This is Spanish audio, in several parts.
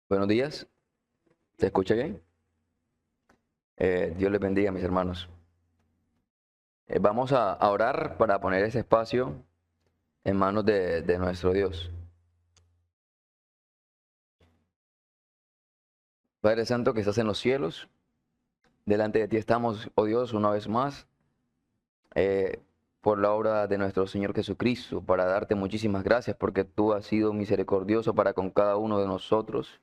Buenos días, ¿se escucha bien? Dios les bendiga, mis hermanos. Vamos a orar para poner ese espacio en manos de nuestro Dios. Padre Santo que estás en los cielos, delante de ti estamos, oh Dios, una vez más, eh, por la obra de nuestro Señor Jesucristo, para darte muchísimas gracias porque tú has sido misericordioso para con cada uno de nosotros.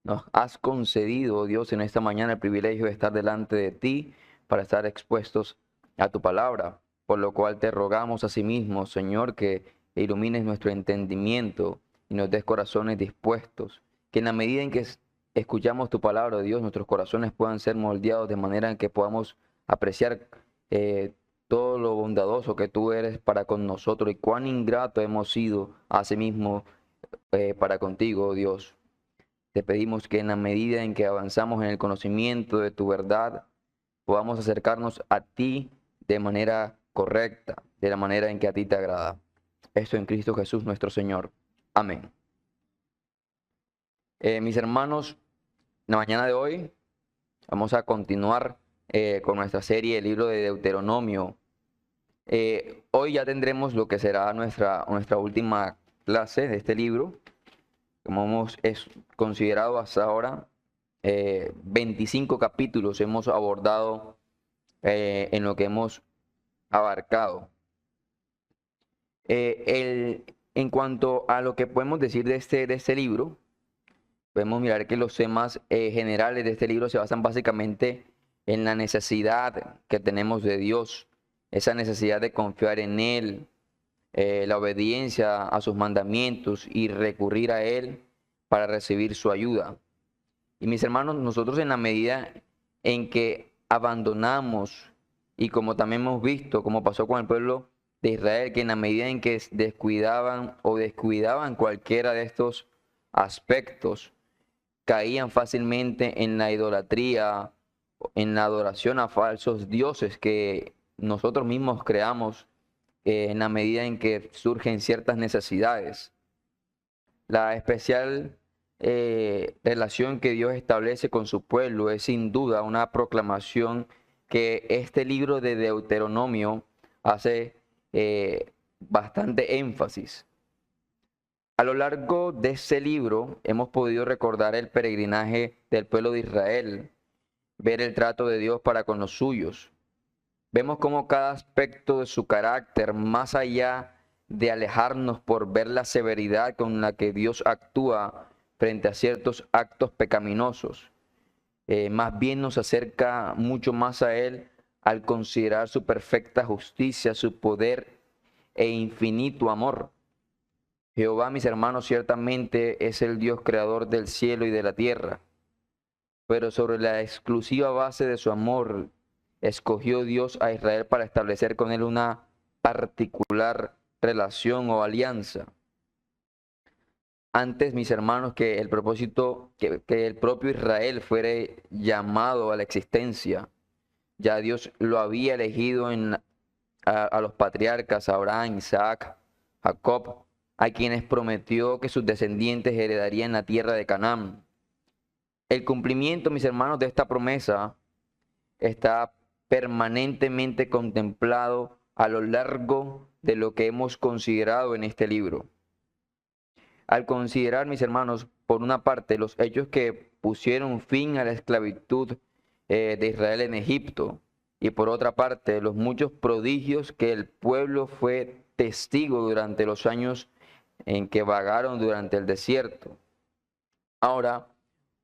Nos has concedido, oh Dios, en esta mañana el privilegio de estar delante de ti para estar expuestos a tu palabra, por lo cual te rogamos a sí mismo, Señor, que ilumines nuestro entendimiento y nos des corazones dispuestos, que en la medida en que escuchamos tu palabra, oh Dios, nuestros corazones puedan ser moldeados de manera en que podamos apreciar eh, todo lo bondadoso que tú eres para con nosotros y cuán ingrato hemos sido a sí mismo para contigo, oh Dios. Te pedimos que en la medida en que avanzamos en el conocimiento de tu verdad, podamos acercarnos a ti de manera correcta, de la manera en que a ti te agrada. Esto en Cristo Jesús nuestro Señor. Amén. Mis hermanos, la mañana de hoy vamos a continuar con nuestra serie, el libro de Deuteronomio. Hoy ya tendremos lo que será nuestra última clase de este libro. Como hemos considerado hasta ahora, 25 capítulos hemos abordado en lo que hemos abarcado. En cuanto a lo que podemos decir de este libro, podemos mirar que los temas generales de este libro se basan básicamente en la necesidad que tenemos de Dios, esa necesidad de confiar en Él, la obediencia a sus mandamientos y recurrir a Él para recibir su ayuda. Y mis hermanos, nosotros en la medida en que abandonamos, y como también hemos visto, como pasó con el pueblo de Israel, que en la medida en que descuidaban cualquiera de estos aspectos, caían fácilmente en la idolatría, en la adoración a falsos dioses que nosotros mismos creamos en la medida en que surgen ciertas necesidades. La especial relación que Dios establece con su pueblo es sin duda una proclamación que este libro de Deuteronomio hace bastante énfasis. A lo largo de ese libro hemos podido recordar el peregrinaje del pueblo de Israel, ver el trato de Dios para con los suyos. Vemos cómo cada aspecto de su carácter, más allá de alejarnos por ver la severidad con la que Dios actúa frente a ciertos actos pecaminosos, más bien nos acerca mucho más a Él al considerar su perfecta justicia, su poder e infinito amor. Jehová, mis hermanos, ciertamente es el Dios creador del cielo y de la tierra, pero sobre la exclusiva base de su amor, escogió Dios a Israel para establecer con él una particular relación o alianza. Antes, mis hermanos, que el propósito, que el propio Israel fuera llamado a la existencia, ya Dios lo había elegido a los patriarcas, Abraham, Isaac, Jacob, a quienes prometió que sus descendientes heredarían la tierra de Canaán. El cumplimiento, mis hermanos, de esta promesa está permanentemente contemplado a lo largo de lo que hemos considerado en este libro. Al considerar, mis hermanos, por una parte, los hechos que pusieron fin a la esclavitud de Israel en Egipto, y por otra parte, los muchos prodigios que el pueblo fue testigo durante los años en que vagaron durante el desierto. Ahora,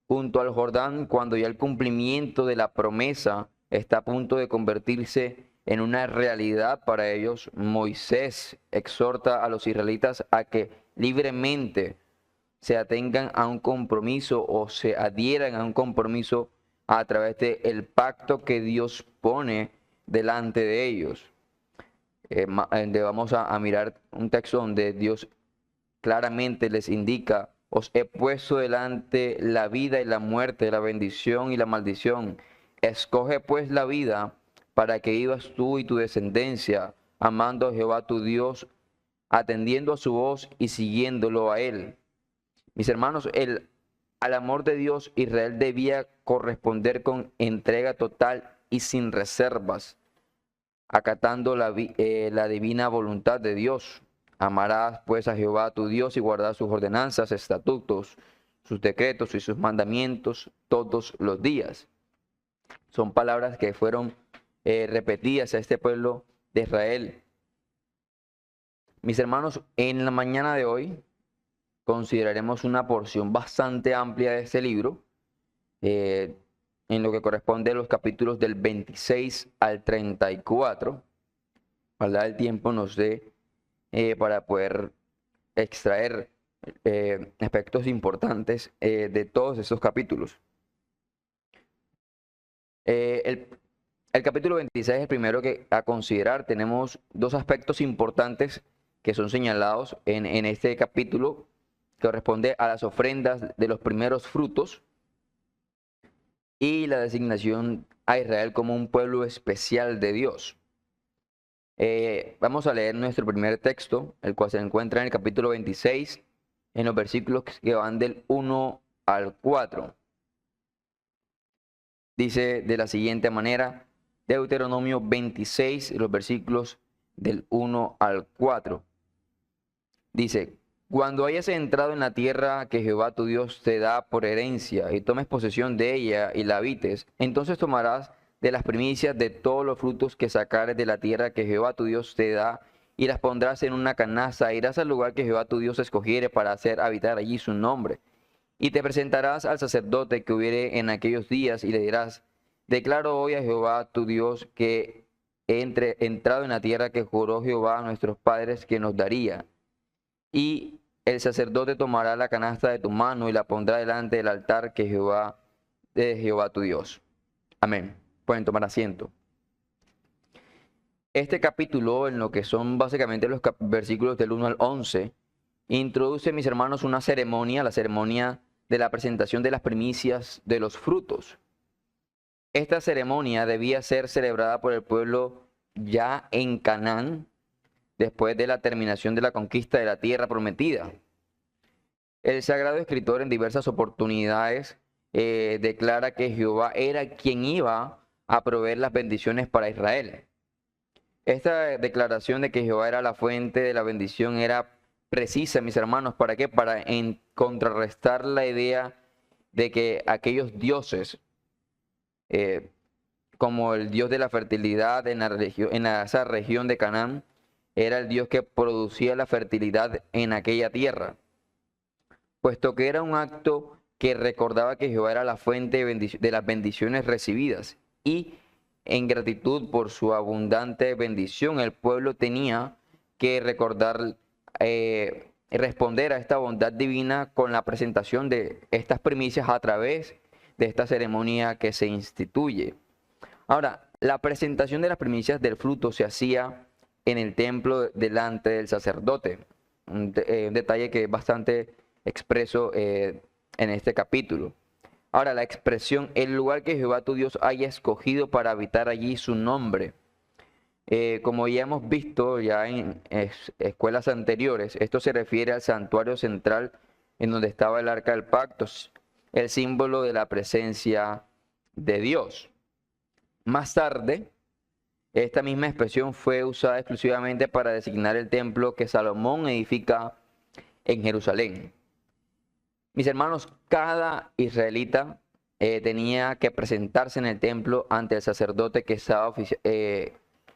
junto al Jordán, cuando ya el cumplimiento de la promesa está a punto de convertirse en una realidad para ellos, Moisés exhorta a los israelitas a que libremente se atengan a un compromiso o se adhieran a un compromiso a través del pacto que Dios pone delante de ellos. Vamos a mirar un texto donde Dios claramente les indica: os he puesto delante la vida y la muerte, la bendición y la maldición. Escoge pues la vida para que vivas tú y tu descendencia, amando a Jehová tu Dios, atendiendo a su voz y siguiéndolo a él. Mis hermanos, el Al amor de Dios, Israel debía corresponder con entrega total y sin reservas, acatando la divina voluntad de Dios. Amarás pues a Jehová tu Dios y guardarás sus ordenanzas, estatutos, sus decretos y sus mandamientos todos los días. Son palabras que fueron repetidas a este pueblo de Israel. Mis hermanos, en la mañana de hoy consideraremos una porción bastante amplia de este libro, en lo que corresponde a los capítulos del 26 al 34. Ojalá el tiempo nos dé para poder extraer aspectos importantes de todos esos capítulos. El capítulo 26 es el primero que a considerar. Tenemos dos aspectos importantes que son señalados en este capítulo, que corresponde a las ofrendas de los primeros frutos y la designación a Israel como un pueblo especial de Dios. Vamos a leer nuestro primer texto, el cual se encuentra en el capítulo 26, en los versículos que van del 1 al 4. Dice de la siguiente manera, Deuteronomio 26, los versículos del 1 al 4. Dice, cuando hayas entrado en la tierra que Jehová tu Dios te da por herencia y tomes posesión de ella y la habites, entonces tomarás de las primicias de todos los frutos que sacares de la tierra que Jehová tu Dios te da y las pondrás en una canasta e irás al lugar que Jehová tu Dios escogiere para hacer habitar allí su nombre. Y te presentarás al sacerdote que hubiere en aquellos días y le dirás, declaro hoy a Jehová tu Dios que he entrado en la tierra que juró Jehová a nuestros padres que nos daría. Y el sacerdote tomará la canasta de tu mano y la pondrá delante del altar que de Jehová tu Dios. Amén. Pueden tomar asiento. Este capítulo, en lo que son básicamente los versículos del 1 al 11, introduce, mis hermanos, una ceremonia, la ceremonia de la presentación de las primicias de los frutos. Esta ceremonia debía ser celebrada por el pueblo ya en Canaán, después de la terminación de la conquista de la tierra prometida. El Sagrado Escritor en diversas oportunidades declara que Jehová era quien iba a proveer las bendiciones para Israel. Esta declaración de que Jehová era la fuente de la bendición era precisa, mis hermanos. ¿Para qué? Para contrarrestar la idea de que aquellos dioses, como el dios de la fertilidad en esa región de Canaán, era el Dios que producía la fertilidad en aquella tierra, puesto que era un acto que recordaba que Jehová era la fuente de las bendiciones recibidas, y en gratitud por su abundante bendición, el pueblo tenía que recordar, responder a esta bondad divina con la presentación de estas primicias a través de esta ceremonia que se instituye. Ahora, la presentación de las primicias del fruto se hacía en el templo delante del sacerdote. Un detalle que es bastante expreso en este capítulo. Ahora, la expresión, el lugar que Jehová tu Dios haya escogido para habitar allí su nombre. Como ya hemos visto ya en escuelas anteriores, esto se refiere al santuario central en donde estaba el arca del pacto, el símbolo de la presencia de Dios. Más tarde, esta misma expresión fue usada exclusivamente para designar el templo que Salomón edifica en Jerusalén. Mis hermanos, cada israelita tenía que presentarse en el templo ante el sacerdote que estaba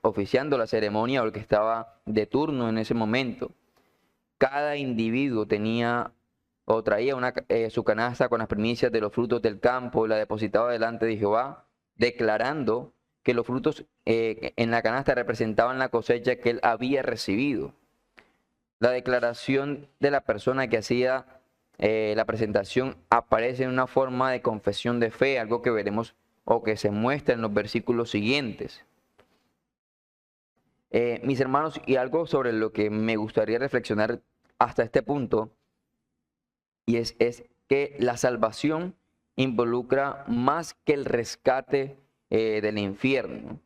oficiando la ceremonia o el que estaba de turno en ese momento. Cada individuo tenía o traía su canasta con las primicias de los frutos del campo y la depositaba delante de Jehová, declarando que los frutos en la canasta representaban la cosecha que él había recibido. La declaración de la persona que hacía la presentación aparece en una forma de confesión de fe, algo que veremos o que se muestra en los versículos siguientes. Mis hermanos, y algo sobre lo que me gustaría reflexionar hasta este punto, y es que la salvación involucra más que el rescate del infierno.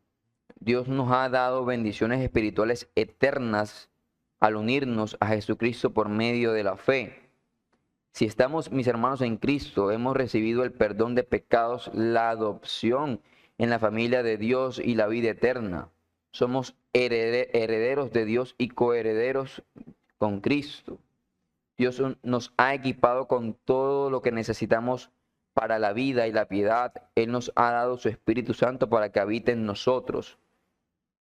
Dios nos ha dado bendiciones espirituales eternas al unirnos a Jesucristo por medio de la fe. Si estamos, mis hermanos, en Cristo, hemos recibido el perdón de pecados, la adopción en la familia de Dios y la vida eterna. Somos herederos de Dios y coherederos con Cristo. Dios nos ha equipado con todo lo que necesitamos para la vida y la piedad. Él nos ha dado su Espíritu Santo para que habite en nosotros.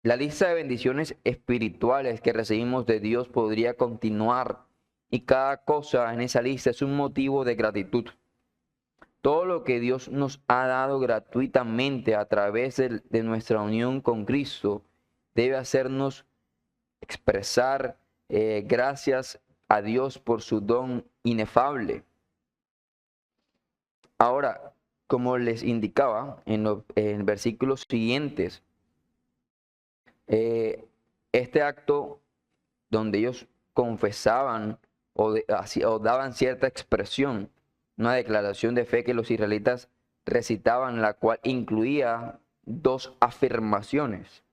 La lista de bendiciones espirituales que recibimos de Dios podría continuar y cada cosa en esa lista es un motivo de gratitud. Todo lo que Dios nos ha dado gratuitamente a través de nuestra unión con Cristo debe hacernos expresar gracias a Dios por su don inefable. Ahora, como les indicaba en versículos siguientes, este acto donde ellos confesaban o daban cierta expresión, una declaración de fe que los israelitas recitaban, la cual incluía dos afirmaciones.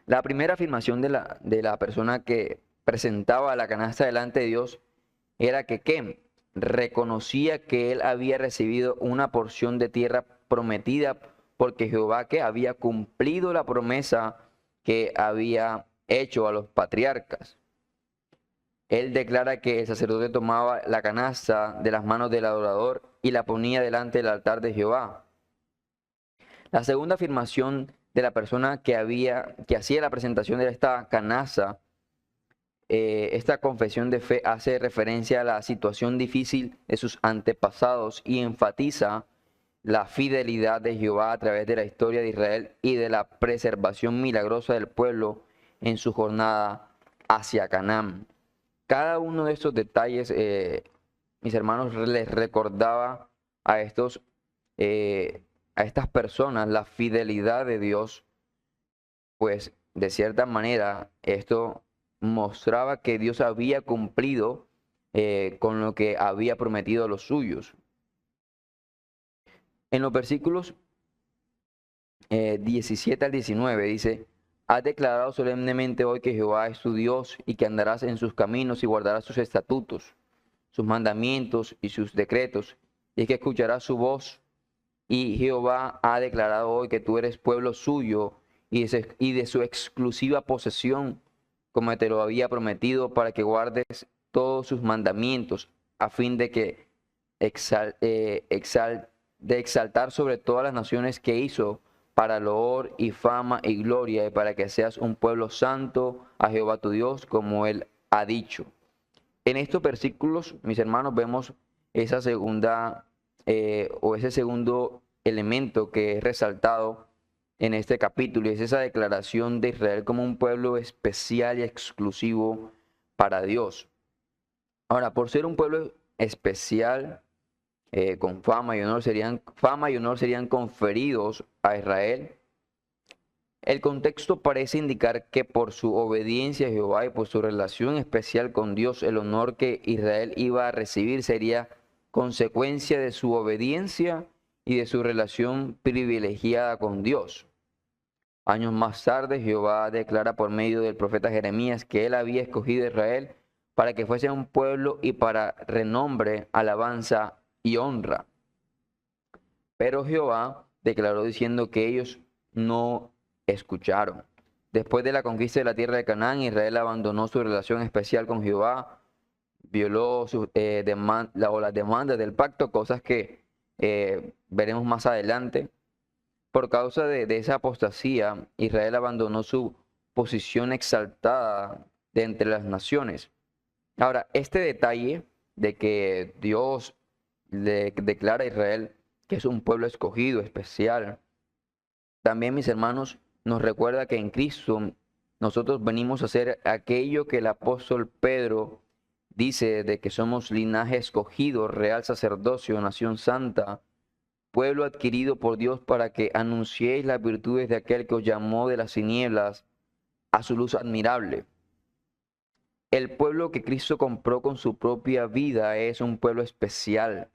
La primera afirmación de la persona que presentaba la canasta delante de Dios era que reconocía que él había recibido una porción de tierra prometida porque Jehová que había cumplido la promesa que había hecho a los patriarcas. Él declara que el sacerdote tomaba la canasta de las manos del adorador y la ponía delante del altar de Jehová. La segunda afirmación de la persona que hacía la presentación de esta canasta, esta confesión de fe hace referencia a la situación difícil de sus antepasados y enfatiza la fidelidad de Jehová a través de la historia de Israel y de la preservación milagrosa del pueblo en su jornada hacia Canaán. Cada uno de estos detalles, mis hermanos, les recordaba a estas personas la fidelidad de Dios, pues de cierta manera esto mostraba que Dios había cumplido con lo que había prometido a los suyos. En los versículos 17 al 19 dice: has declarado solemnemente hoy que Jehová es tu Dios y que andarás en sus caminos y guardarás sus estatutos, sus mandamientos y sus decretos, y que escucharás su voz. Y Jehová ha declarado hoy que tú eres pueblo suyo y de su exclusiva posesión, como te lo había prometido, para que guardes todos sus mandamientos, a fin de que exaltar sobre todas las naciones que hizo, para loor y fama y gloria, y para que seas un pueblo santo a Jehová tu Dios, como él ha dicho. En estos versículos, mis hermanos, vemos esa segunda ese segundo elemento que es resaltado en este capítulo, y es esa declaración de Israel como un pueblo especial y exclusivo para Dios. Ahora, por ser un pueblo especial, con fama y honor serían conferidos a Israel. El contexto parece indicar que por su obediencia a Jehová y por su relación especial con Dios, el honor que Israel iba a recibir sería consecuencia de su obediencia y de su relación privilegiada con Dios. Años más tarde, Jehová declara por medio del profeta Jeremías que él había escogido a Israel para que fuese un pueblo y para renombre, alabanza y honra. Pero Jehová declaró diciendo que ellos no escucharon. Después de la conquista de la tierra de Canaán, Israel abandonó su relación especial con Jehová, violó las demandas del pacto, cosas que veremos más adelante. Por causa de esa apostasía, Israel abandonó su posición exaltada de entre las naciones. Ahora, este detalle de que Dios le declara a Israel que es un pueblo escogido, especial, también, mis hermanos, nos recuerda que en Cristo nosotros venimos a hacer aquello que el apóstol Pedro dice de que somos linaje escogido, real sacerdocio, nación santa, pueblo adquirido por Dios para que anunciéis las virtudes de aquel que os llamó de las tinieblas a su luz admirable. El pueblo que Cristo compró con su propia vida es un pueblo especial,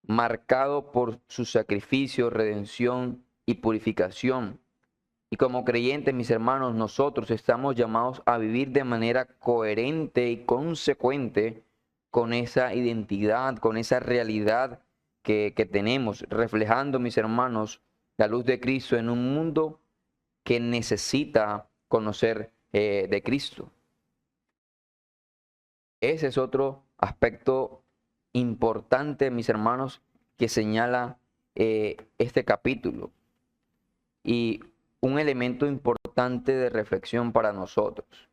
marcado por su sacrificio, redención y purificación. Y como creyentes, mis hermanos, nosotros estamos llamados a vivir de manera coherente y consecuente con esa identidad, con esa realidad que tenemos, reflejando, mis hermanos, la luz de Cristo en un mundo que necesita conocer de Cristo. Ese es otro aspecto importante, mis hermanos, que señala este capítulo y un elemento importante de reflexión para nosotros,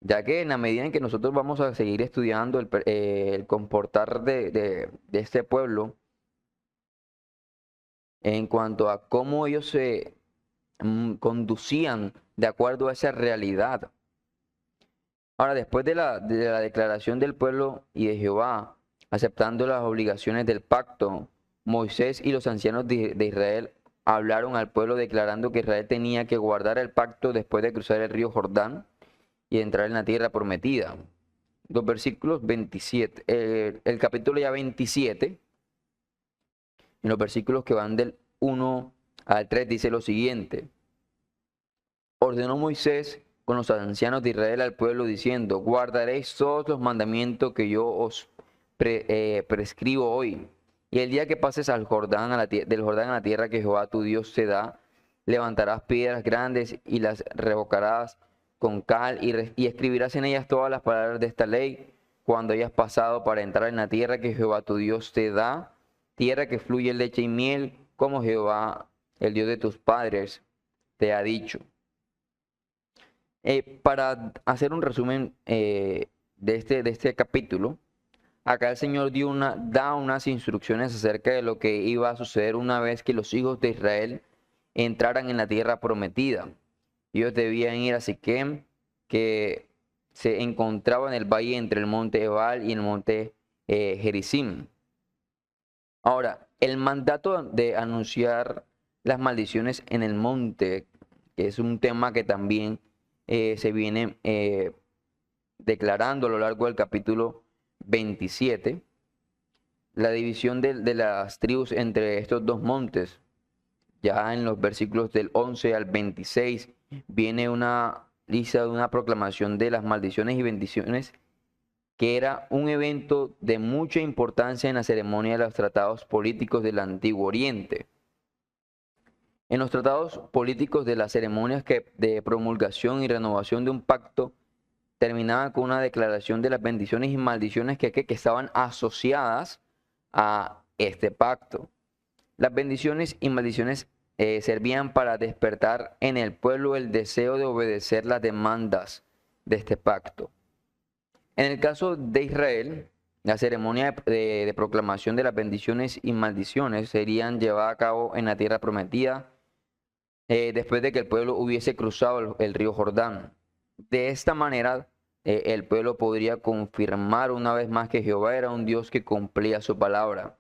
ya que en la medida en que nosotros vamos a seguir estudiando el comportar de este pueblo en cuanto a cómo ellos se conducían de acuerdo a esa realidad. Ahora, después de la declaración del pueblo y de Jehová, aceptando las obligaciones del pacto, Moisés y los ancianos de Israel hablaron al pueblo declarando que Israel tenía que guardar el pacto después de cruzar el río Jordán y entrar en la tierra prometida. Los versículos 27, el capítulo ya 27, en los versículos que van del 1 al 3 dice lo siguiente: ordenó Moisés con los ancianos de Israel al pueblo diciendo: guardaréis todos los mandamientos que yo os prescribo hoy. Y el día que pases al Jordán, del Jordán a la tierra que Jehová tu Dios te da, levantarás piedras grandes y las revocarás con cal y escribirás en ellas todas las palabras de esta ley cuando hayas pasado para entrar en la tierra que Jehová tu Dios te da, tierra que fluye leche y miel, como Jehová, el Dios de tus padres, te ha dicho. Para hacer un resumen de este capítulo, acá el Señor da unas instrucciones acerca de lo que iba a suceder una vez que los hijos de Israel entraran en la tierra prometida. Ellos debían ir a Siquem, que se encontraba en el valle entre el monte Ebal y el monte Gerizim. Ahora, el mandato de anunciar las maldiciones en el monte, que es un tema que también se viene declarando a lo largo del capítulo 27, la división de las tribus entre estos dos montes. Ya en los versículos del 11 al 26 viene una lista de una proclamación de las maldiciones y bendiciones, que era un evento de mucha importancia en la ceremonia de los tratados políticos del Antiguo Oriente. En los tratados políticos de las ceremonias de promulgación y renovación de un pacto terminaban con una declaración de las bendiciones y maldiciones que estaban asociadas a este pacto. Las bendiciones y maldiciones servían para despertar en el pueblo el deseo de obedecer las demandas de este pacto. En el caso de Israel, la ceremonia de proclamación de las bendiciones y maldiciones serían llevadas a cabo en la tierra prometida después de que el pueblo hubiese cruzado el río Jordán. De esta manera, el pueblo podría confirmar una vez más que Jehová era un Dios que cumplía su palabra.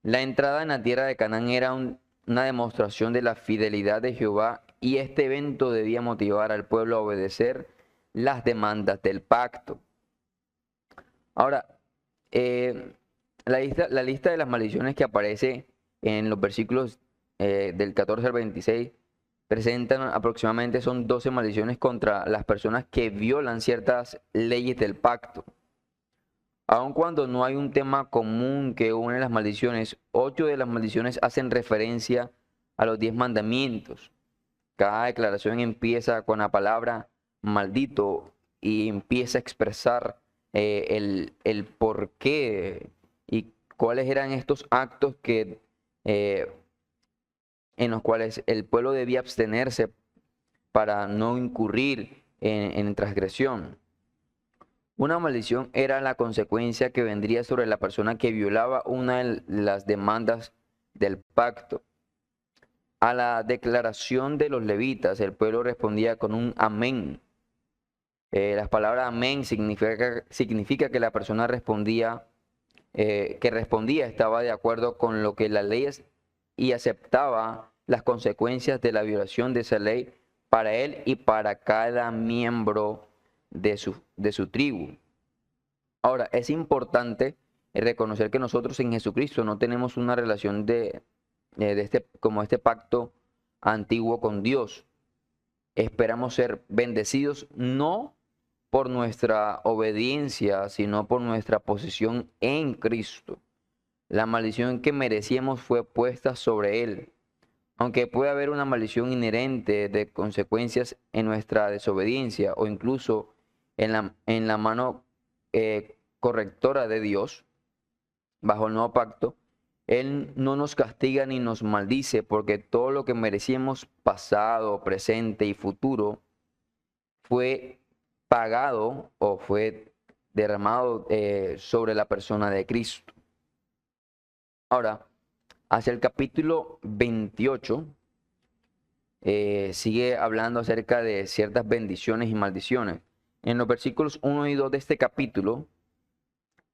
La entrada en la tierra de Canaán era una demostración de la fidelidad de Jehová, y este evento debía motivar al pueblo a obedecer las demandas del pacto. Ahora, la lista de las maldiciones que aparece en los versículos del 14 al 26 presentan aproximadamente, son 12 maldiciones contra las personas que violan ciertas leyes del pacto. Aun cuando no hay un tema común que une las maldiciones, 8 de las maldiciones hacen referencia a los 10 mandamientos. Cada declaración empieza con la palabra maldito y empieza a expresar el por qué y cuáles eran estos actos en los cuales el pueblo debía abstenerse para no incurrir en transgresión. Una maldición era la consecuencia que vendría sobre la persona que violaba una de las demandas del pacto. A la declaración de los levitas, el pueblo respondía con un amén. La palabra amén significa que la persona que respondía estaba de acuerdo con lo que la ley es y aceptaba las consecuencias de la violación de esa ley para él y para cada miembro de su tribu. Ahora, es importante reconocer que nosotros en Jesucristo no tenemos una relación como este pacto antiguo con Dios. Esperamos ser bendecidos no por nuestra obediencia, sino por nuestra posición en Cristo. La maldición que merecíamos fue puesta sobre él. Aunque puede haber una maldición inherente de consecuencias en nuestra desobediencia o incluso en la mano correctora de Dios, bajo el nuevo pacto, Él no nos castiga ni nos maldice, porque todo lo que merecíamos, pasado, presente y futuro, fue pagado o fue derramado sobre la persona de Cristo. Ahora, hacia el capítulo 28, sigue hablando acerca de ciertas bendiciones y maldiciones. En los versículos 1 y 2 de este capítulo,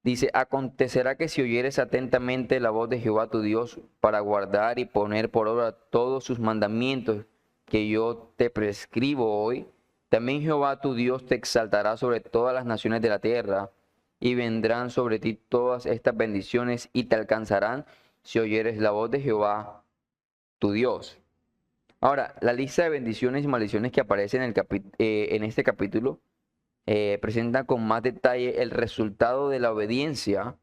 dice: acontecerá que si oyeres atentamente la voz de Jehová tu Dios para guardar y poner por obra todos sus mandamientos que yo te prescribo hoy, también Jehová tu Dios te exaltará sobre todas las naciones de la tierra, y vendrán sobre ti todas estas bendiciones y te alcanzarán si oyeres la voz de Jehová tu Dios. Ahora, la lista de bendiciones y maldiciones que aparece en este capítulo presenta con más detalle el resultado de la obediencia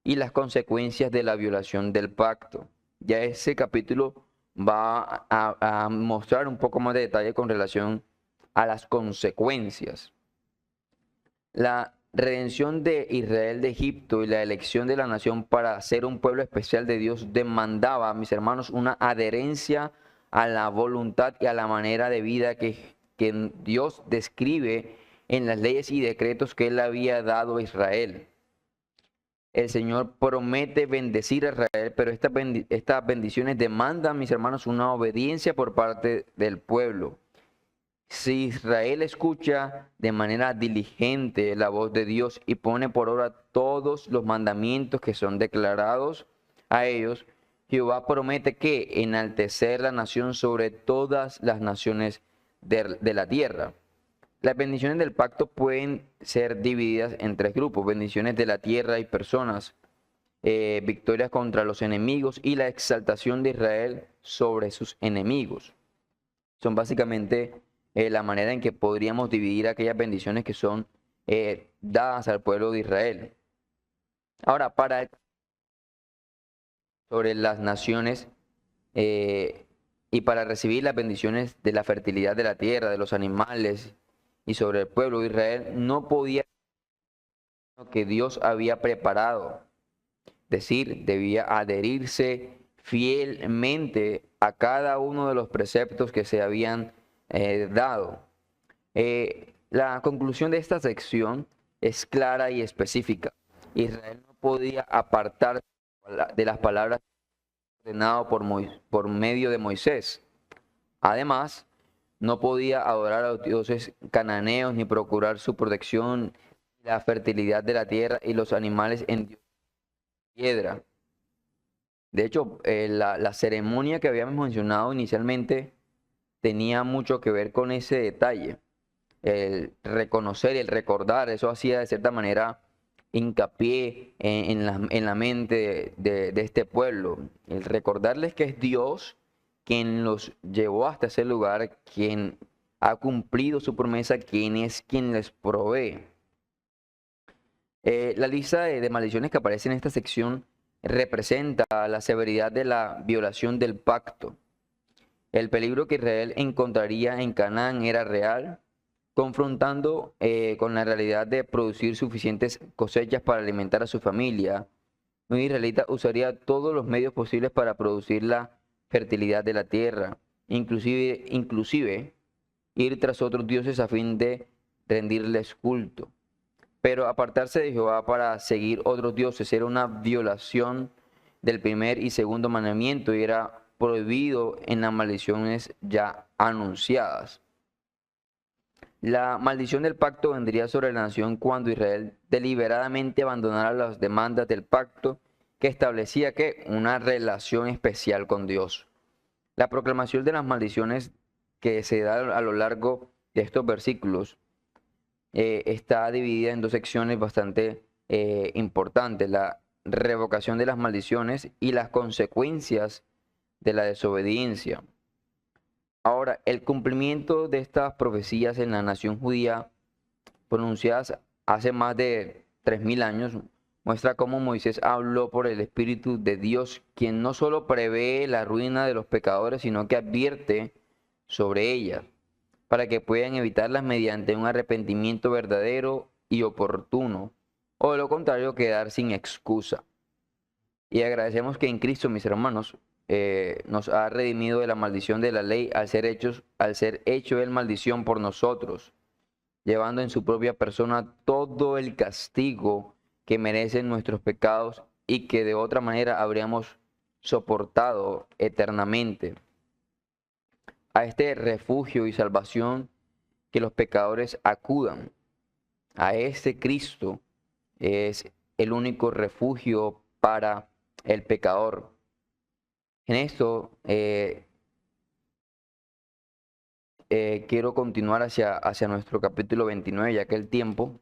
y las consecuencias de la violación del pacto. Ya ese capítulo va a mostrar un poco más de detalle con relación a las consecuencias. La redención de Israel de Egipto y la elección de la nación para ser un pueblo especial de Dios demandaba, mis hermanos, una adherencia a la voluntad y a la manera de vida que Dios describe en las leyes y decretos que Él había dado a Israel. El Señor promete bendecir a Israel, pero estas bendiciones demandan, mis hermanos, una obediencia por parte del pueblo. Si Israel escucha de manera diligente la voz de Dios y pone por obra todos los mandamientos que son declarados a ellos, Jehová promete que enaltecer la nación sobre todas las naciones de la tierra. Las bendiciones del pacto pueden ser divididas en tres grupos: bendiciones de la tierra y personas, victorias contra los enemigos y la exaltación de Israel sobre sus enemigos. Son básicamente la manera en que podríamos dividir aquellas bendiciones que son dadas al pueblo de Israel. Ahora, sobre las naciones y para recibir las bendiciones de la fertilidad de la tierra, de los animales y sobre el pueblo de Israel, no podía lo que Dios había preparado. Es decir, debía adherirse fielmente a cada uno de los preceptos que se habían dado. La conclusión de esta sección es clara y específica. Israel no podía apartarse de las palabras ordenadas por medio de Moisés. Además, no podía adorar a los dioses cananeos ni procurar su protección, la fertilidad de la tierra y los animales en piedra. De hecho, la ceremonia que habíamos mencionado inicialmente tenía mucho que ver con ese detalle. El reconocer y el recordar, eso hacía de cierta manera hincapié en la mente de este pueblo. El recordarles que es Dios quien los llevó hasta ese lugar, quien ha cumplido su promesa, quien es quien les provee. La lista de maldiciones que aparece en esta sección representa la severidad de la violación del pacto. El peligro que Israel encontraría en Canaán era real, confrontando con la realidad de producir suficientes cosechas para alimentar a su familia. Un israelita usaría todos los medios posibles para producir la fertilidad de la tierra, inclusive ir tras otros dioses a fin de rendirles culto. Pero apartarse de Jehová para seguir otros dioses era una violación del primer y segundo mandamiento y era prohibido en las maldiciones ya anunciadas. La maldición del pacto vendría sobre la nación cuando Israel deliberadamente abandonara las demandas del pacto que establecía que una relación especial con Dios. La proclamación de las maldiciones que se da a lo largo de estos versículos está dividida en dos secciones bastante importantes: la revocación de las maldiciones y las consecuencias de la desobediencia. Ahora, el cumplimiento de estas profecías en la nación judía pronunciadas hace más de 3000 años, muestra cómo Moisés habló por el Espíritu de Dios, quien no solo prevé la ruina de los pecadores, sino que advierte sobre ellas, para que puedan evitarlas mediante un arrepentimiento verdadero y oportuno, o de lo contrario, quedar sin excusa. Y agradecemos que en Cristo, mis hermanos, nos ha redimido de la maldición de la ley al ser hecho Él maldición por nosotros, llevando en su propia persona todo el castigo que merecen nuestros pecados y que de otra manera habríamos soportado eternamente. A este refugio y salvación que los pecadores acudan, a este Cristo es el único refugio para el pecador. En esto quiero continuar hacia nuestro capítulo 29, ya que el tiempo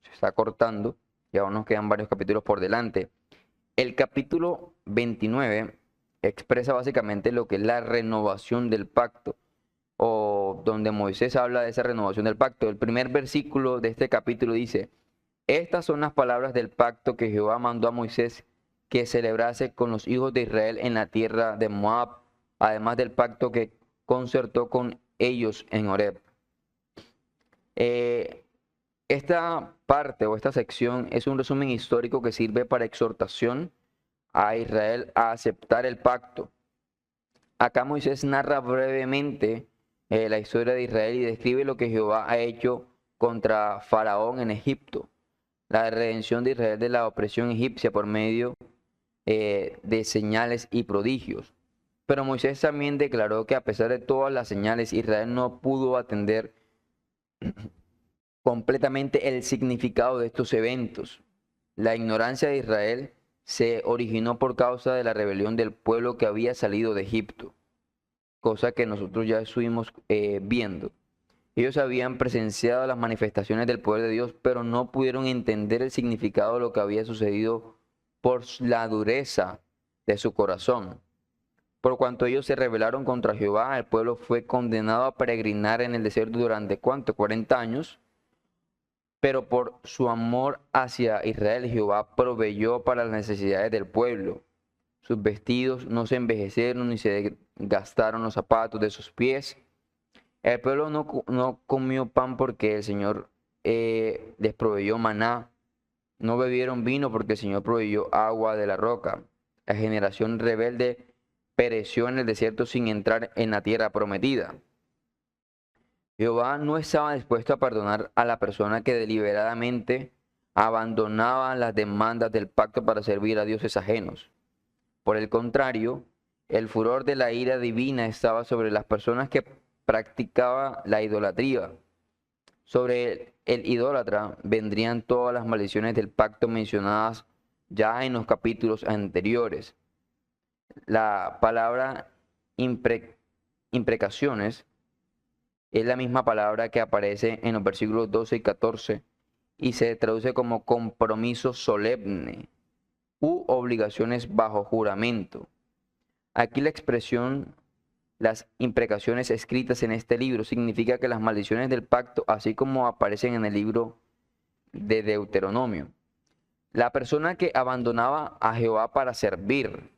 se está cortando y aún nos quedan varios capítulos por delante. El capítulo 29 expresa básicamente lo que es la renovación del pacto, o donde Moisés habla de esa renovación del pacto. El primer versículo de este capítulo dice: estas son las palabras del pacto que Jehová mandó a Moisés que celebrase con los hijos de Israel en la tierra de Moab, además del pacto que concertó con ellos en Horeb. Esta parte o esta sección es un resumen histórico que sirve para exhortación a Israel a aceptar el pacto. Acá Moisés narra brevemente la historia de Israel y describe lo que Jehová ha hecho contra Faraón en Egipto, la redención de Israel de la opresión egipcia por medio de señales y prodigios. Pero Moisés también declaró que a pesar de todas las señales, Israel no pudo atender completamente el significado de estos eventos. La ignorancia de Israel se originó por causa de la rebelión del pueblo que había salido de Egipto, cosa que nosotros ya estuvimos viendo. Ellos habían presenciado las manifestaciones del poder de Dios, pero no pudieron entender el significado de lo que había sucedido por la dureza de su corazón. Por cuanto ellos se rebelaron contra Jehová, el pueblo fue condenado a peregrinar en el desierto durante ¿cuánto? 40 años. Pero por su amor hacia Israel, Jehová proveyó para las necesidades del pueblo. Sus vestidos no se envejecieron ni se gastaron los zapatos de sus pies. El pueblo no comió pan porque el Señor les proveyó maná. No bebieron vino porque el Señor proveyó agua de la roca. La generación rebelde pereció en el desierto sin entrar en la tierra prometida. Jehová no estaba dispuesto a perdonar a la persona que deliberadamente abandonaba las demandas del pacto para servir a dioses ajenos. Por el contrario, el furor de la ira divina estaba sobre las personas que practicaban la idolatría. Sobre el idólatra vendrían todas las maldiciones del pacto mencionadas ya en los capítulos anteriores. La palabra imprecaciones es la misma palabra que aparece en los versículos 12 y 14 y se traduce como compromiso solemne u obligaciones bajo juramento. Aquí la expresión, las imprecaciones escritas en este libro, significa que las maldiciones del pacto, así como aparecen en el libro de Deuteronomio. La persona que abandonaba a Jehová para servir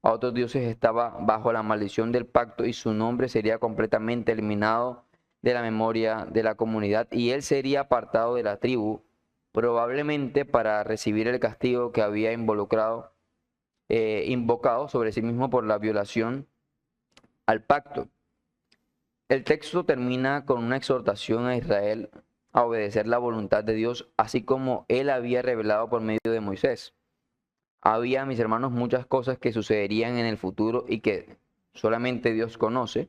a otros dioses estaba bajo la maldición del pacto y su nombre sería completamente eliminado de la memoria de la comunidad y él sería apartado de la tribu, probablemente para recibir el castigo que había invocado sobre sí mismo por la violación al pacto. El texto termina con una exhortación a Israel a obedecer la voluntad de Dios, así como él había revelado por medio de Moisés. Había, mis hermanos, muchas cosas que sucederían en el futuro y que solamente Dios conoce,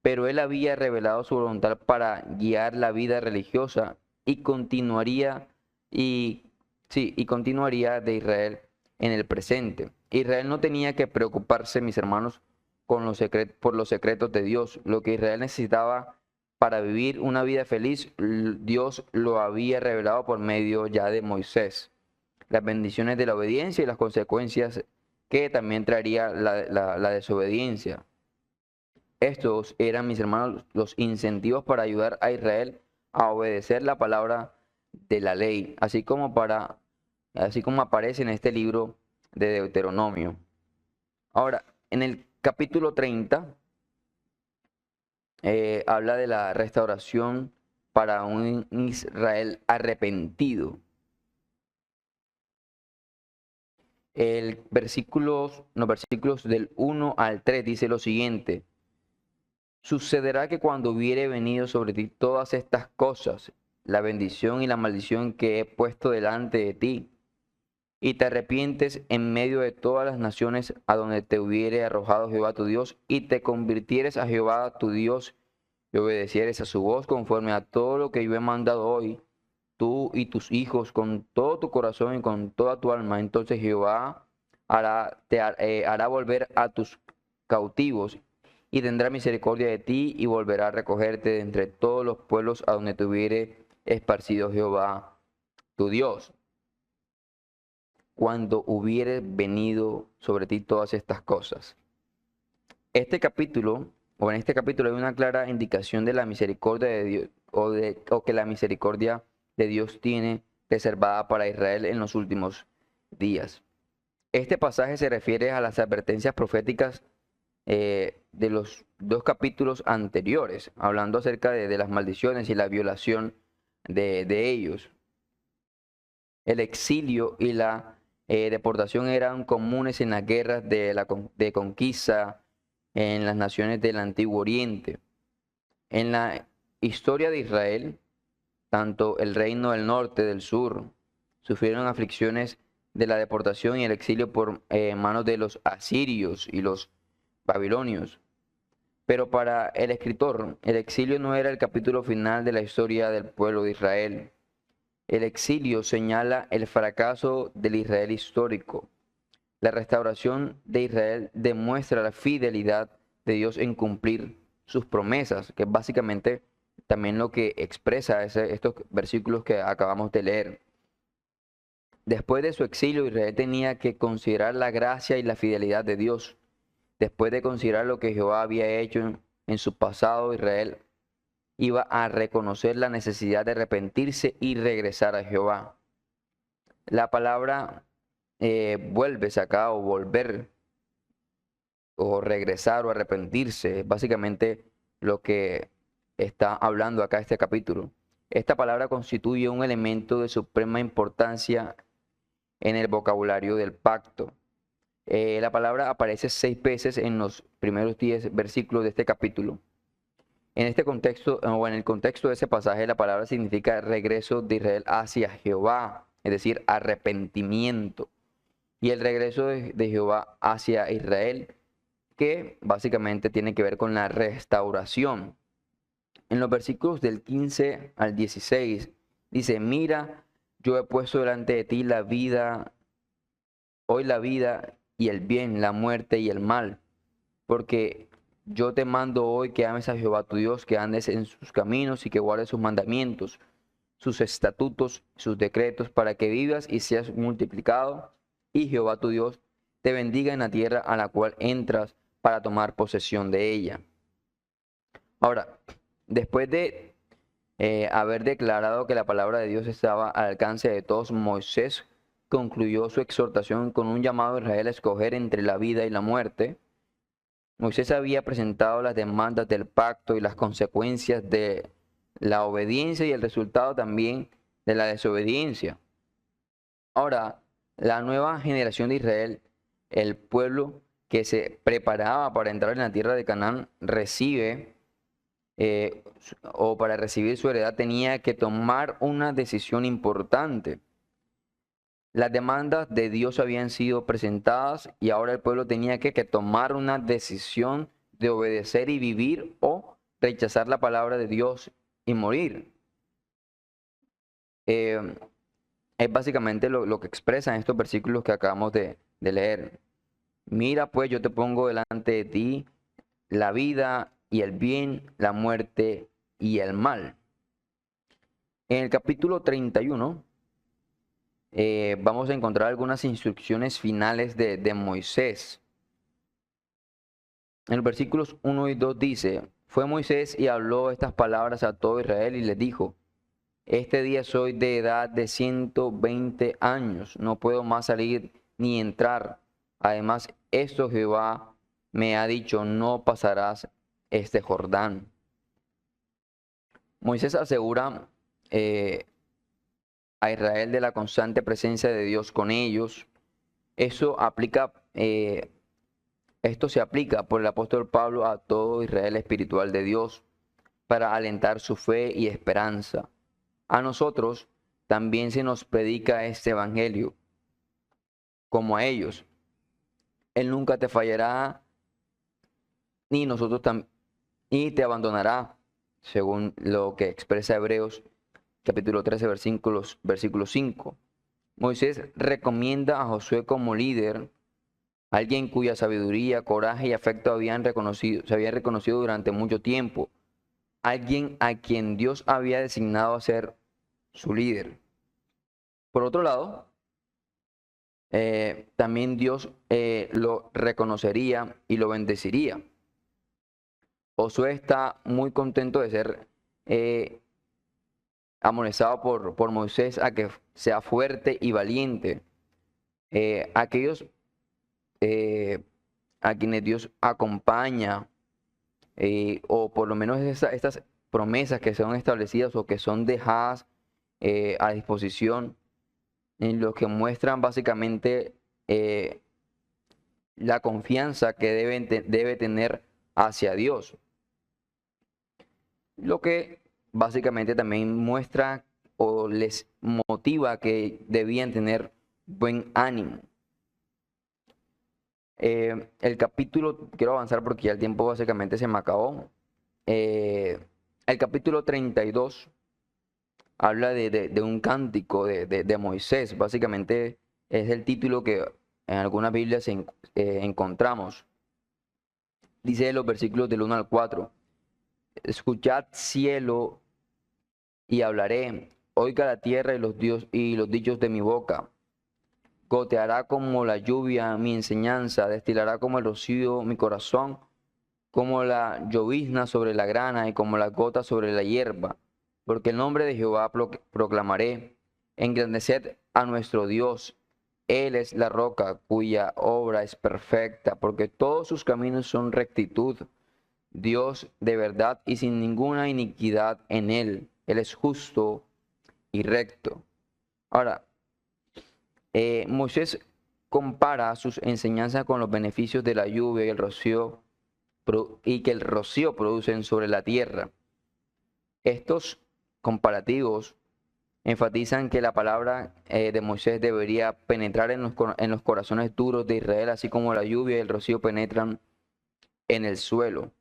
pero él había revelado su voluntad para guiar la vida religiosa y continuaría de Israel en el presente. Israel no tenía que preocuparse, mis hermanos, por los secretos de Dios. Lo que Israel necesitaba para vivir una vida feliz, Dios lo había revelado por medio ya de Moisés. Las bendiciones de la obediencia y las consecuencias que también traería la desobediencia. Estos eran, mis hermanos, los incentivos para ayudar a Israel a obedecer la palabra de la ley, así como aparece en este libro de Deuteronomio. Ahora, en el capítulo 30 habla de la restauración para un Israel arrepentido. Los versículos del 1 al 3 dice lo siguiente: sucederá que cuando hubiere venido sobre ti todas estas cosas, la bendición y la maldición que he puesto delante de ti, y te arrepientes en medio de todas las naciones a donde te hubiere arrojado Jehová tu Dios, y te convirtieres a Jehová tu Dios, y obedecieres a su voz conforme a todo lo que yo he mandado hoy, tú y tus hijos, con todo tu corazón y con toda tu alma, entonces Jehová hará volver a tus cautivos y tendrá misericordia de ti y volverá a recogerte de entre todos los pueblos a donde te hubiere esparcido Jehová tu Dios, cuando hubiere venido sobre ti todas estas cosas. Este capítulo, o en este capítulo hay una clara indicación de la misericordia de Dios, o que la misericordia de Dios tiene reservada para Israel en los últimos días. Este pasaje se refiere a las advertencias proféticas de los dos capítulos anteriores, hablando acerca de las maldiciones y la violación de ellos. El exilio y la deportación eran comunes en las guerras de conquista en las naciones del Antiguo Oriente. En la historia de Israel, tanto el reino del norte y del sur sufrieron aflicciones de la deportación y el exilio por manos de los asirios y los babilonios. Pero para el escritor, el exilio no era el capítulo final de la historia del pueblo de Israel. El exilio señala el fracaso del Israel histórico. La restauración de Israel demuestra la fidelidad de Dios en cumplir sus promesas, que es básicamente también lo que expresa estos versículos que acabamos de leer. Después de su exilio, Israel tenía que considerar la gracia y la fidelidad de Dios. Después de considerar lo que Jehová había hecho en su pasado, Israel iba a reconocer la necesidad de arrepentirse y regresar a Jehová. La palabra vuelves acá, o volver, o regresar, o arrepentirse, es básicamente lo que está hablando acá este capítulo. Esta palabra constituye un elemento de suprema importancia en el vocabulario del pacto. La palabra aparece 6 veces en los primeros 10 versículos de este capítulo. En este contexto, o en el contexto de ese pasaje, la palabra significa regreso de Israel hacia Jehová, es decir, arrepentimiento. Y el regreso de Jehová hacia Israel, que básicamente tiene que ver con la restauración. En los versículos del 15 al 16 dice: mira, yo he puesto delante de ti hoy la vida y el bien, la muerte y el mal, porque yo te mando hoy que ames a Jehová tu Dios, que andes en sus caminos y que guardes sus mandamientos, sus estatutos, sus decretos, para que vivas y seas multiplicado, y Jehová tu Dios te bendiga en la tierra a la cual entras para tomar posesión de ella. Ahora, después de haber declarado que la palabra de Dios estaba al alcance de todos, Moisés concluyó su exhortación con un llamado a Israel a escoger entre la vida y la muerte. Moisés había presentado las demandas del pacto y las consecuencias de la obediencia y el resultado también de la desobediencia. Ahora, la nueva generación de Israel, el pueblo que se preparaba para entrar en la tierra de Canaán, o para recibir su heredad, tenía que tomar una decisión importante. Las demandas de Dios habían sido presentadas y ahora el pueblo tenía que tomar una decisión de obedecer y vivir, o rechazar la palabra de Dios y morir. Es básicamente lo que expresan estos versículos que acabamos de leer. Mira, pues yo te pongo delante de ti la vida y el bien, la muerte y el mal. En el capítulo 31 vamos a encontrar algunas instrucciones finales de Moisés. En los versículos 1 y 2 dice: fue Moisés y habló estas palabras a todo Israel y les dijo: este día soy de edad de 120 años, no puedo más salir ni entrar. Además, esto Jehová me ha dicho, no pasarás este Jordán. Moisés asegura a Israel de la constante presencia de Dios con ellos. Eso aplica, esto se aplica por el apóstol Pablo a todo Israel espiritual de Dios para alentar su fe y esperanza. A nosotros también se nos predica este evangelio, como a ellos. Él nunca te fallará, ni nosotros ni te abandonará, según lo que expresa Hebreos capítulo 13, versículo 5. Moisés recomienda a Josué como líder, alguien cuya sabiduría, coraje y afecto se habían reconocido durante mucho tiempo, alguien a quien Dios había designado a ser su líder. Por otro lado, también Dios lo reconocería y lo bendeciría. Josué está muy contento de ser amonestado por Moisés a que sea fuerte y valiente. Aquellos a quienes Dios acompaña, o por lo menos estas promesas que son establecidas o que son dejadas a disposición, en lo que muestran básicamente la confianza que debe tener hacia Dios. Lo que básicamente también muestra o les motiva que debían tener buen ánimo. El capítulo, quiero avanzar porque ya el tiempo básicamente se me acabó. El capítulo 32 habla de un cántico de Moisés. Básicamente es el título que en algunas Biblias encontramos. Dice los versículos del 1 al 4. Escuchad cielo y hablaré. Oiga la tierra y los dichos de mi boca. Goteará como la lluvia mi enseñanza, destilará como el rocío mi corazón, como la llovizna sobre la grana y como las gotas sobre la hierba. Porque el nombre de Jehová proclamaré. Engrandeced a nuestro Dios. Él es la roca cuya obra es perfecta, porque todos sus caminos son rectitud. Dios de verdad y sin ninguna iniquidad en él. Él es justo y recto. Ahora, Moisés compara sus enseñanzas con los beneficios de la lluvia y el rocío y que el rocío producen sobre la tierra. Estos comparativos enfatizan que la palabra de Moisés debería penetrar en los corazones duros de Israel, así como la lluvia y el rocío penetran en el suelo.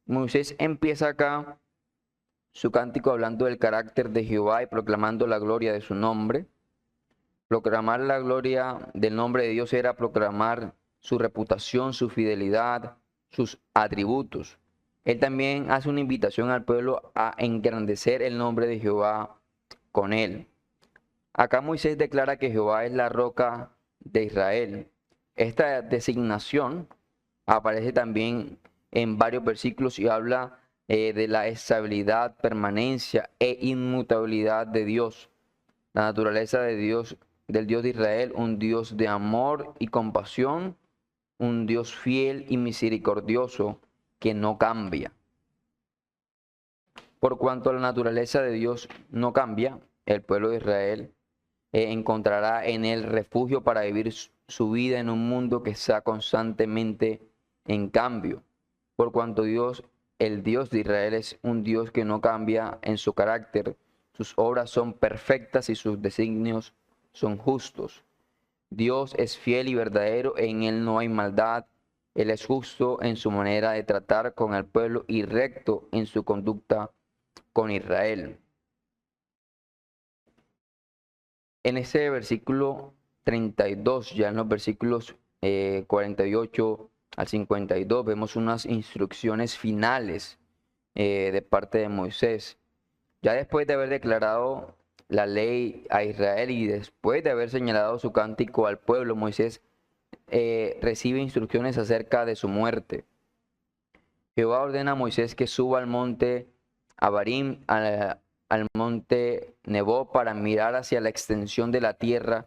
Moisés empieza acá su cántico hablando del carácter de Jehová y proclamando la gloria de su nombre. Proclamar la gloria del nombre de Dios era proclamar su reputación, su fidelidad, sus atributos. Él también hace una invitación al pueblo a engrandecer el nombre de Jehová con él. Acá Moisés declara que Jehová es la roca de Israel. Esta designación aparece también en varios versículos y habla de la estabilidad, permanencia e inmutabilidad de Dios. La naturaleza de Dios, del Dios de Israel, un Dios de amor y compasión, un Dios fiel y misericordioso que no cambia. Por cuanto la naturaleza de Dios no cambia, el pueblo de Israel encontrará en él refugio para vivir su vida en un mundo que está constantemente en cambio. Por cuanto Dios, el Dios de Israel, es un Dios que no cambia en su carácter, sus obras son perfectas y sus designios son justos. Dios es fiel y verdadero, en él no hay maldad. Él es justo en su manera de tratar con el pueblo y recto en su conducta con Israel. En ese versículo 32, ya en los versículos 48 al 52, vemos unas instrucciones finales de parte de Moisés. Ya después de haber declarado la ley a Israel y después de haber señalado su cántico al pueblo, Moisés recibe instrucciones acerca de su muerte. Jehová ordena a Moisés que suba al monte Abarim, al monte Nebo para mirar hacia la extensión de la tierra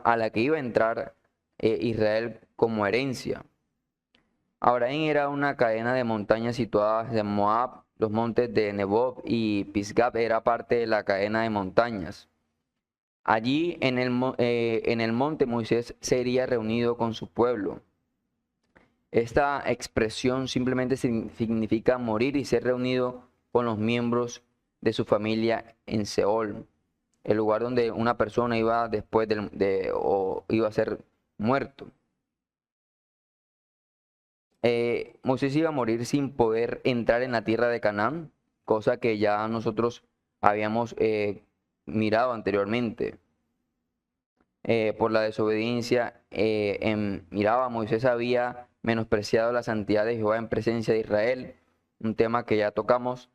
a la que iba a entrar Israel como herencia. Abraham era una cadena de montañas situadas en Moab, los montes de Nebo y Pisgah era parte de la cadena de montañas. Allí en el monte Moisés sería reunido con su pueblo. Esta expresión simplemente significa morir y ser reunido con los miembros de su familia en Seol, el lugar donde una persona iba después o iba a ser muerto. Moisés iba a morir sin poder entrar en la tierra de Canaán, cosa que ya nosotros habíamos mirado anteriormente. Por la desobediencia, Moisés había menospreciado la santidad de Jehová en presencia de Israel, un tema que ya tocamos.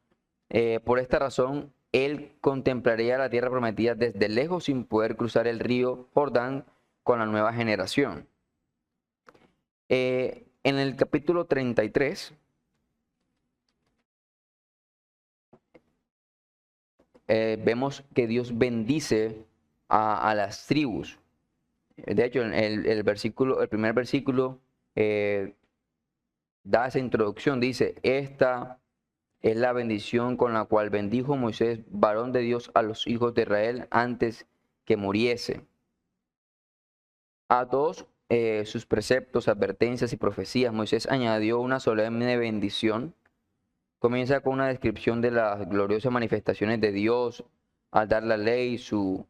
Por esta razón, él contemplaría la tierra prometida desde lejos sin poder cruzar el río Jordán con la nueva generación. En el capítulo 33, vemos que Dios bendice a las tribus. De hecho, el primer versículo da esa introducción, dice, esta es la bendición con la cual bendijo Moisés, varón de Dios, a los hijos de Israel antes que muriese. A todos sus preceptos, advertencias y profecías, Moisés añadió una solemne bendición. Comienza con una descripción de las gloriosas manifestaciones de Dios al dar la ley. Su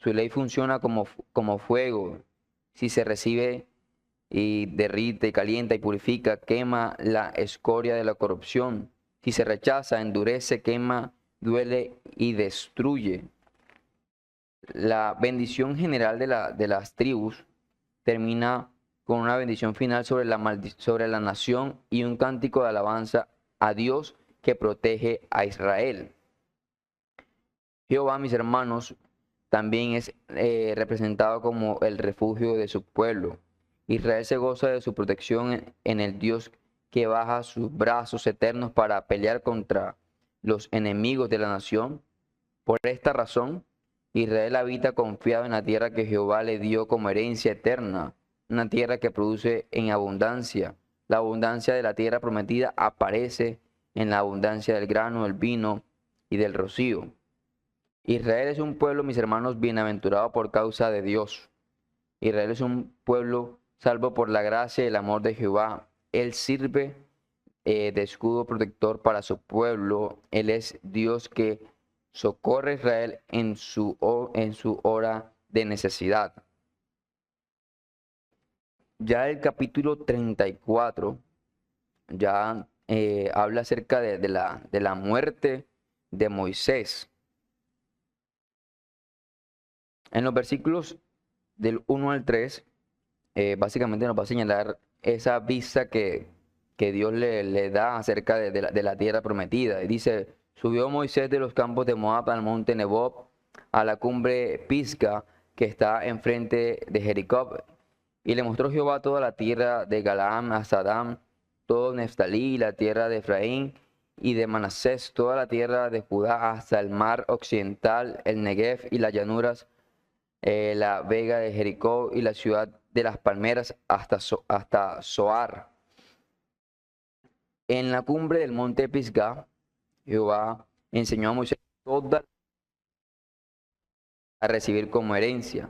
ley funciona como fuego. Si se recibe y derrite, calienta y purifica, quema la escoria de la corrupción. Si se rechaza, endurece, quema, duele y destruye. La bendición general de las tribus termina con una bendición final sobre la nación y un cántico de alabanza a Dios que protege a Israel. Jehová, mis hermanos, también es representado como el refugio de su pueblo. Israel se goza de su protección en el Dios que baja sus brazos eternos para pelear contra los enemigos de la nación. Por esta razón, Israel habita confiado en la tierra que Jehová le dio como herencia eterna, una tierra que produce en abundancia. La abundancia de la tierra prometida aparece en la abundancia del grano, del vino y del rocío. Israel es un pueblo, mis hermanos, bienaventurado por causa de Dios. Israel es un pueblo salvo por la gracia y el amor de Jehová. Él sirve de escudo protector para su pueblo. Él es Dios que socorre a Israel en su hora de necesidad. Ya el capítulo 34 ya habla acerca de la muerte de Moisés. En los versículos del 1 al 3, básicamente nos va a señalar esa vista que Dios le da acerca de la tierra prometida. Y dice, subió Moisés de los campos de Moab al monte Nebo, a la cumbre Pisga, que está enfrente de Jericó, y le mostró Jehová toda la tierra de Galaam hasta Adán, todo Neftalí, la tierra de Efraín y de Manasés, toda la tierra de Judá hasta el mar occidental, el Negev y las llanuras, la vega de Jericó y la ciudad de las palmeras hasta Zoar. En la cumbre del monte Pisgah, Jehová enseñó a Moisés toda a recibir como herencia.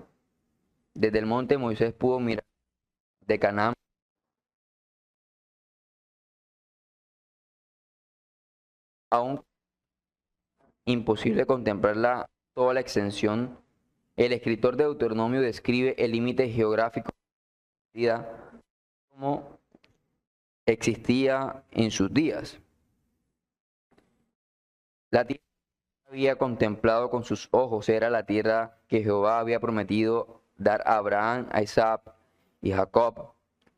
Desde el monte Moisés pudo mirar de Canaán aún imposible contemplar toda la extensión. El escritor de Deuteronomio describe el límite geográfico de la vida como existía en sus días. La tierra que había contemplado con sus ojos era la tierra que Jehová había prometido dar a Abraham, a Isaac y Jacob.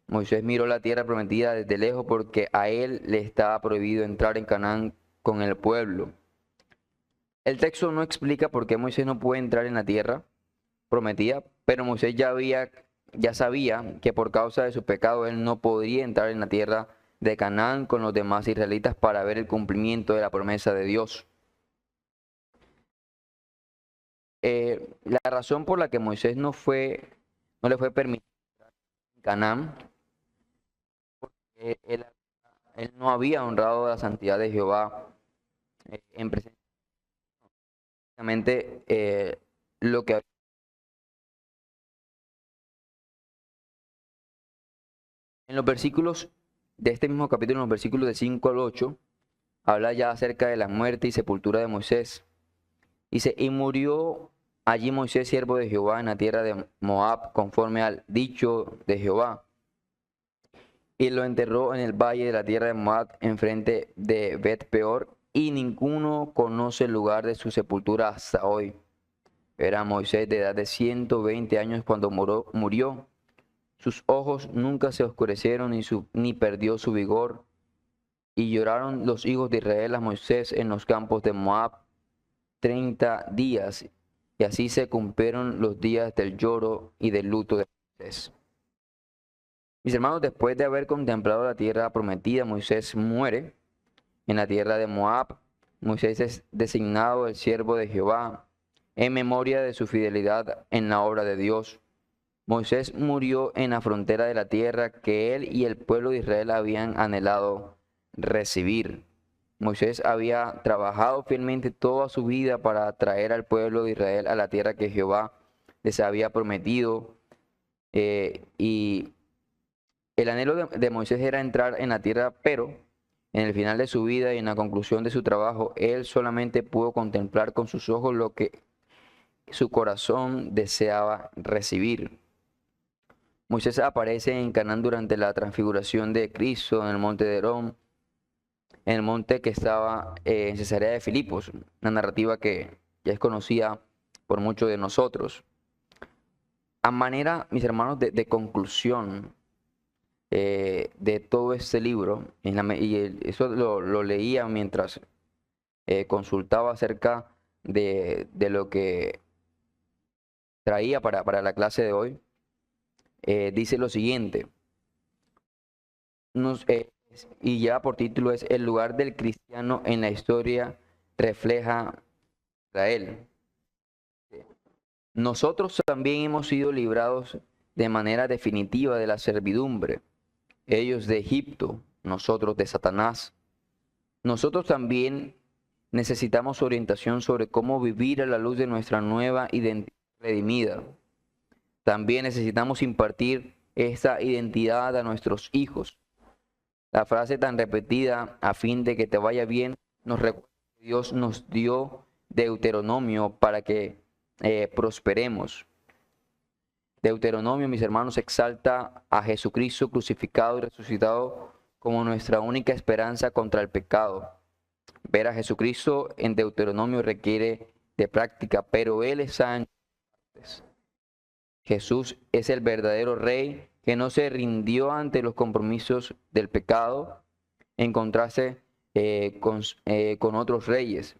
Moisés miró la tierra prometida desde lejos porque a él le estaba prohibido entrar en Canaán con el pueblo. El texto no explica por qué Moisés no puede entrar en la tierra prometida, pero Moisés ya sabía que por causa de su pecado él no podría entrar en la tierra de Canaán con los demás israelitas para ver el cumplimiento de la promesa de Dios. La razón por la que Moisés no le fue permitido en Canaán, él no había honrado la santidad de Jehová en precisamente lo que en los versículos de este mismo capítulo, en los versículos de 5 al 8, habla ya acerca de la muerte y sepultura de Moisés. Dice, y murió allí Moisés, siervo de Jehová, en la tierra de Moab, conforme al dicho de Jehová. Y lo enterró en el valle de la tierra de Moab, enfrente de Bet-peor, y ninguno conoce el lugar de su sepultura hasta hoy. Era Moisés de edad de 120 años cuando murió. Sus ojos nunca se oscurecieron ni perdió su vigor. Y lloraron los hijos de Israel a Moisés en los campos de Moab 30 días. Y así se cumplieron los días del lloro y del luto de Moisés. Mis hermanos, después de haber contemplado la tierra prometida, Moisés muere en la tierra de Moab. Moisés es designado el siervo de Jehová en memoria de su fidelidad en la obra de Dios. Moisés murió en la frontera de la tierra que él y el pueblo de Israel habían anhelado recibir. Moisés había trabajado fielmente toda su vida para traer al pueblo de Israel a la tierra que Jehová les había prometido. Y el anhelo de Moisés era entrar en la tierra, pero en el final de su vida y en la conclusión de su trabajo, él solamente pudo contemplar con sus ojos lo que su corazón deseaba recibir. Moisés aparece en Canaán durante la transfiguración de Cristo en el monte de Herón, en el monte que estaba en Cesarea de Filipos, una narrativa que ya es conocida por muchos de nosotros. A manera, mis hermanos, de conclusión de todo este libro, eso lo leía mientras consultaba acerca de lo que traía para la clase de hoy. Dice lo siguiente, y ya por título es El lugar del cristiano en la historia refleja Israel. Nosotros también hemos sido librados de manera definitiva de la servidumbre, ellos de Egipto, nosotros de Satanás. Nosotros también necesitamos orientación sobre cómo vivir a la luz de nuestra nueva identidad redimida. También necesitamos impartir esta identidad a nuestros hijos. La frase tan repetida, a fin de que te vaya bien, nos recuerda que Dios nos dio Deuteronomio para que prosperemos. Deuteronomio, mis hermanos, exalta a Jesucristo crucificado y resucitado como nuestra única esperanza contra el pecado. Ver a Jesucristo en Deuteronomio requiere de práctica, pero Él es santo. Jesús es el verdadero Rey que no se rindió ante los compromisos del pecado, en contraste con otros reyes.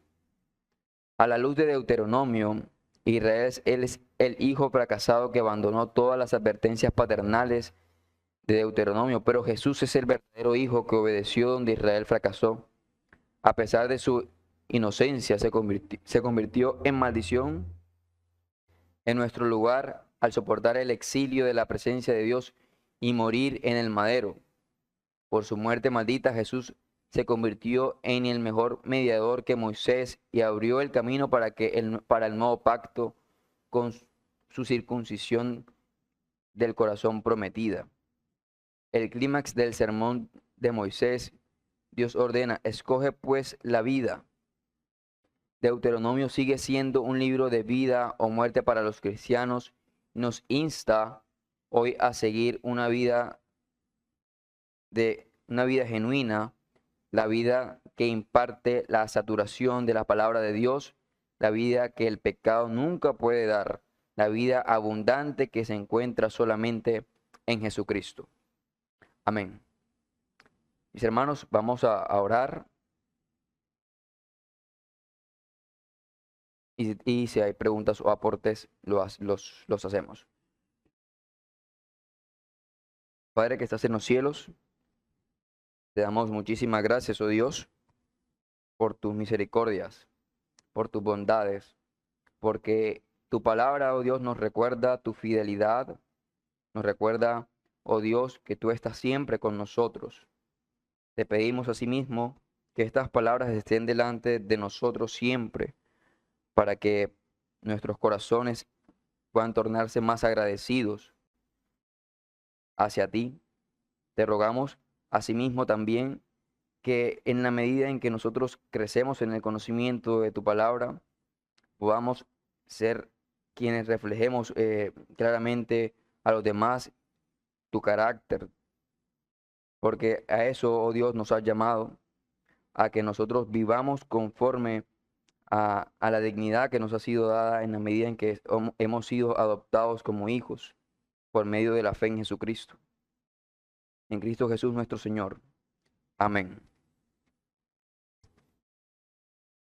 A la luz de Deuteronomio, Israel es el hijo fracasado que abandonó todas las advertencias paternales de Deuteronomio, pero Jesús es el verdadero hijo que obedeció donde Israel fracasó. A pesar de su inocencia, se convirtió en maldición en nuestro lugar al soportar el exilio de la presencia de Dios y morir en el madero. Por su muerte maldita, Jesús se convirtió en el mejor mediador que Moisés y abrió el camino para el nuevo pacto con su circuncisión del corazón prometida. El clímax del sermón de Moisés, Dios ordena, escoge pues la vida. Deuteronomio sigue siendo un libro de vida o muerte para los cristianos. Nos insta hoy a seguir una vida genuina, la vida que imparte la saturación de la palabra de Dios, la vida que el pecado nunca puede dar, la vida abundante que se encuentra solamente en Jesucristo. Amén. Mis hermanos, vamos a orar. Y si hay preguntas o aportes, los hacemos. Padre que estás en los cielos, te damos muchísimas gracias, oh Dios, por tus misericordias, por tus bondades, porque Tu palabra, oh Dios, nos recuerda tu fidelidad, nos recuerda, oh Dios, que tú estás siempre con nosotros. Te pedimos asimismo que estas palabras estén delante de nosotros siempre, para que nuestros corazones puedan tornarse más agradecidos hacia ti. Te rogamos asimismo también que en la medida en que nosotros crecemos en el conocimiento de tu palabra, podamos ser quienes reflejemos claramente a los demás tu carácter, porque a eso, oh Dios, nos has llamado, a que nosotros vivamos conforme a la dignidad que nos ha sido dada en la medida en que hemos sido adoptados como hijos por medio de la fe en Jesucristo. En Cristo Jesús nuestro Señor. Amén.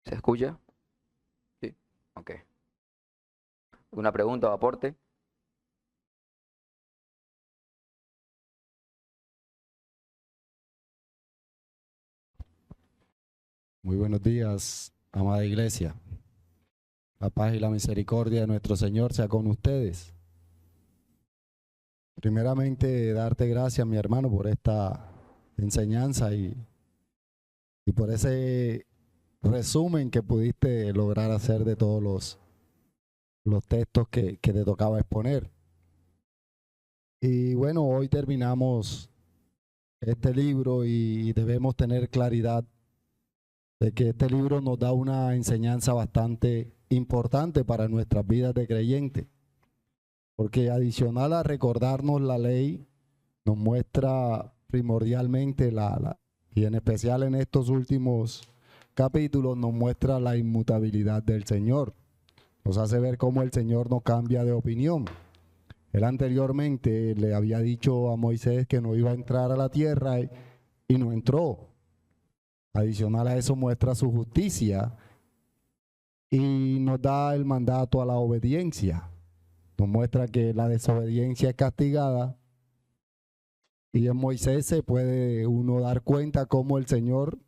¿Se escucha? Sí. Ok. ¿Alguna pregunta o aporte? Muy buenos días, amada iglesia. La paz y la misericordia de nuestro Señor sea con ustedes. Primeramente, darte gracias, mi hermano, por esta enseñanza y por ese resumen que pudiste lograr hacer de todos los textos que te tocaba exponer. Y bueno, hoy terminamos este libro y debemos tener claridad de que este libro nos da una enseñanza bastante importante para nuestras vidas de creyente, porque adicional a recordarnos la ley, nos muestra primordialmente y en especial en estos últimos capítulos, nos muestra la inmutabilidad del Señor. Nos hace ver cómo el Señor no cambia de opinión. Él anteriormente le había dicho a Moisés que no iba a entrar a la tierra y no entró. Adicional a eso muestra su justicia y nos da el mandato a la obediencia. Nos muestra que la desobediencia es castigada y en Moisés se puede uno dar cuenta cómo el Señor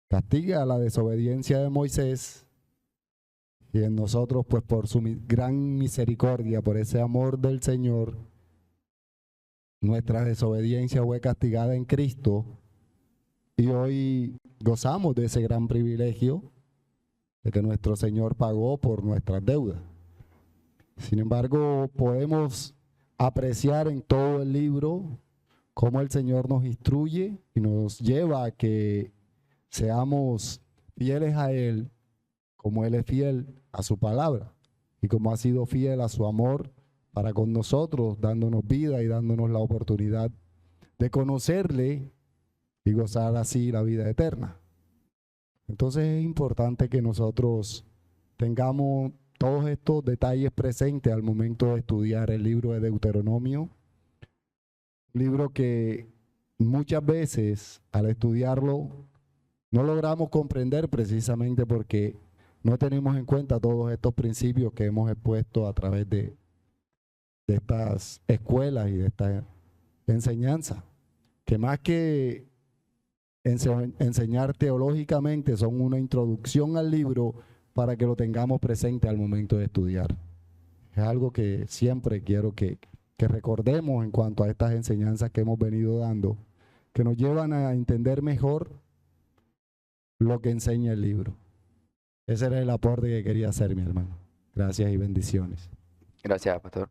castiga la desobediencia de Moisés y en nosotros pues por su gran misericordia, por ese amor del Señor, nuestra desobediencia fue castigada en Cristo. Y hoy gozamos de ese gran privilegio de que nuestro Señor pagó por nuestras deudas. Sin embargo, podemos apreciar en todo el libro cómo el Señor nos instruye y nos lleva a que seamos fieles a Él, como Él es fiel a su palabra y como ha sido fiel a su amor para con nosotros, dándonos vida y dándonos la oportunidad de conocerle y gozar así la vida eterna. Entonces es importante que nosotros tengamos todos estos detalles presentes al momento de estudiar el libro de Deuteronomio, libro que muchas veces al estudiarlo no logramos comprender precisamente porque no tenemos en cuenta todos estos principios que hemos expuesto a través de estas escuelas y de esta enseñanza, que más que enseñar teológicamente son una introducción al libro para que lo tengamos presente al momento de estudiar. Es algo que siempre quiero que recordemos en cuanto a estas enseñanzas que hemos venido dando, que nos llevan a entender mejor lo que enseña el libro. Ese era el aporte que quería hacer, mi hermano. Gracias y bendiciones. Gracias, pastor.